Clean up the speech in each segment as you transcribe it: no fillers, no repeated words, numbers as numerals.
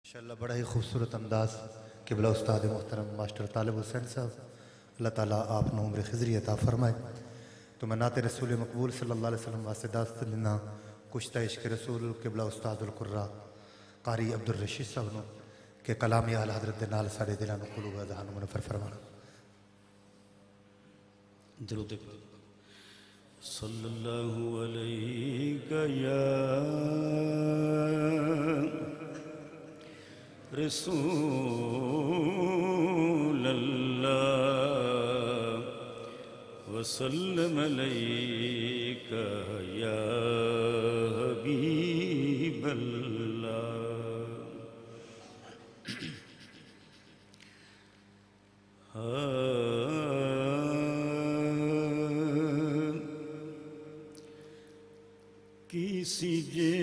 माशाअल्लाह बड़ा ही खूबसूरत अंदाज़ क़िबला उस्ताद मोहतरम मास्टर तालिब हुसैन साहब, अल्लाह ताला आपने उम्र खिजरी अता फरमाए। तो मैं नाते रसूल मकबूल सल्लल्लाहु अलैहि वसल्लम वास्ते दास्त दिना कुश्ता इश्क रसूल क़िबला उस्ताद कुर्रा कारी अब्दुल रशीद साहब नो के कलामी आला हज़रत दे नाल साडे दिलां नूं क़ुलूब अज़हान नूं मुनव्वर फरमाना। दरूद सल्लल्लाहु अलैहि या रसूल अल्लाह वसल्लम अलैका या हबीब अल्लाह। किसी जे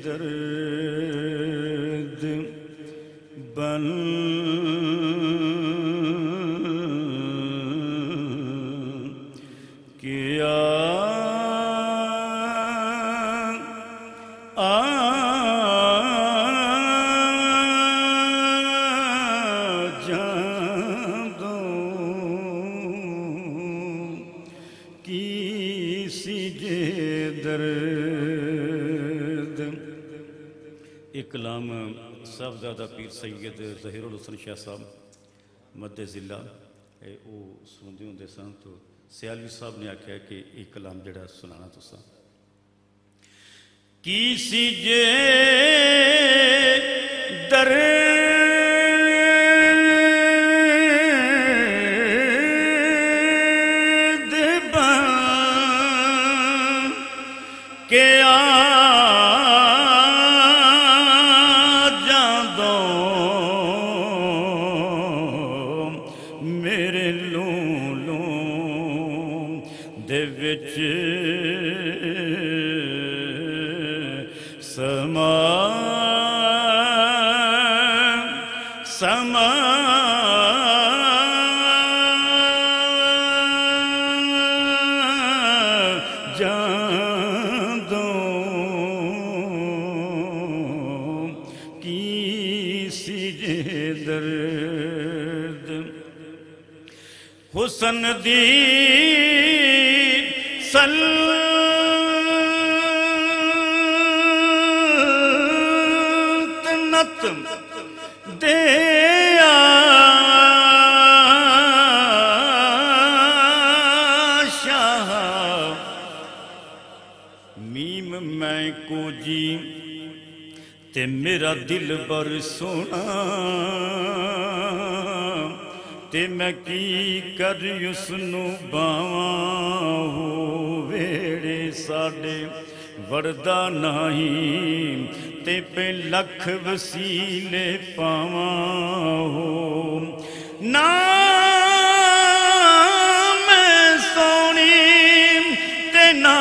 दर्द बन के जान दो किसी जे दर्द। एक कलाम साहबजादा पीर सैयद ज़हीरुल हुसन शाह साहब मध्य ज़िला वो सुनते होंगे सन। तो सियालवी साहब ने आख्या कि एक कलाम जड़ा सुनाना तुसा। किसी जे दर्द बन के मेरे लूलों दे विच समा समा जान दो किसी जे दर्द। हुसन दी सल्तनत दे शाह मीम मैं को जी ते मेरा दिल बर सोना ते मैं की कर उसनू बावां हो वेड़े साडे वरदा नहीं ते पे लख वसीले पावां हो ना मैं सोनी ते ना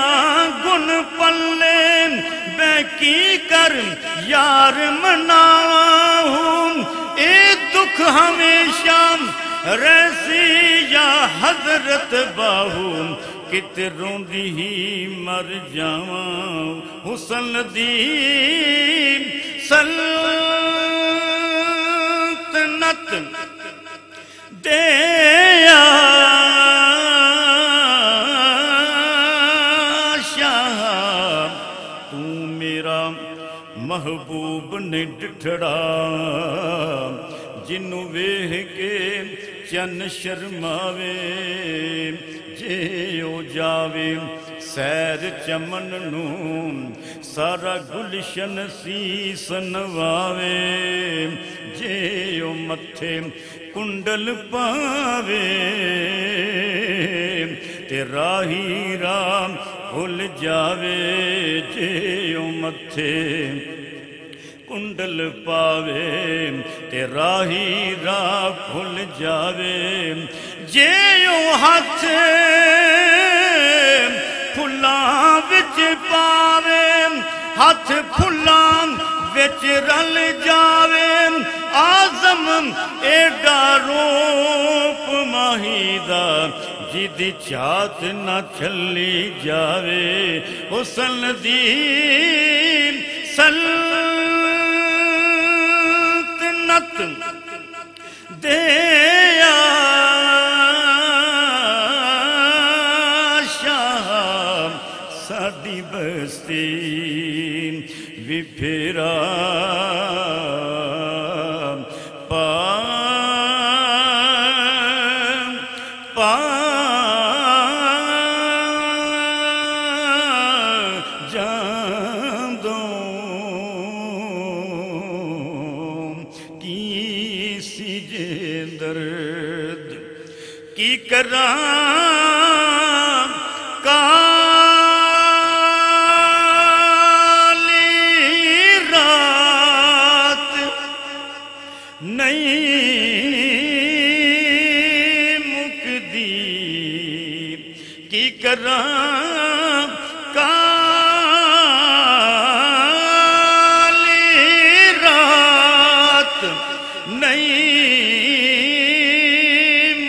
गुण पल्ले मैं की कर यार मनाऊं ए दुख हमेशा रसी या हजरत बाहू कित रोंदी ही मर जावां। हुसन दी सल्तनत दे शाह तू मेरा महबूब ने डिठड़ा जिन्नू वेह के चन शर्मावे जे ओ जावे सैर चमन नू सारा गुलशन सीस नवावे जे ओ मथे कुंडल पावे ते राही राम भुल जावे जे ओ मथे कुंडल पावे ते राही राह भुल जावे जे ओ हाथ फुल्लां विच पावे हाथ फुल्लां विच रल जावे आज़म एडा रूप माहीदा जिदी छात न छली जावे हुसन दी सल मन्नत दे शाह साडी बस्ती विफेरा पा पा जांदो की सी जे दर्द की करा की करा काली रात नहीं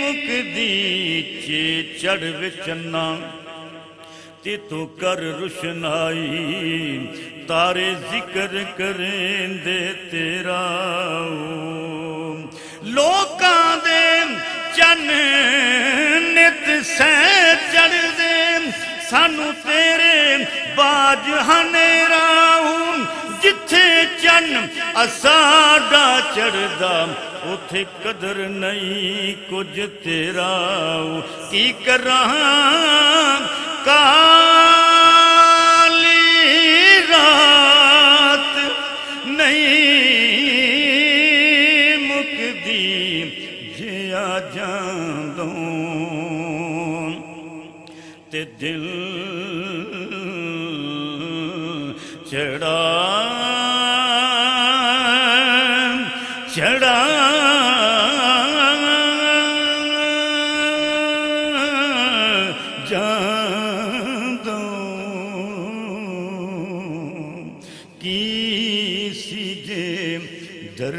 मुकदी चे चढ़ विचन्ना ते तू कर रुशनाई तारे जिक्र करेंदे तेरा लोकां दे चन नित सह चढ़ दे सानू तेरे बाज हनेरा जिथे चन असाडा चढ़दा उथे कदर नहीं कुछ तेरा की करा काली रात नहीं मुकदी जे आ जांदों ते दिल चढ़ा चढ़ा जांदों की सी जे दर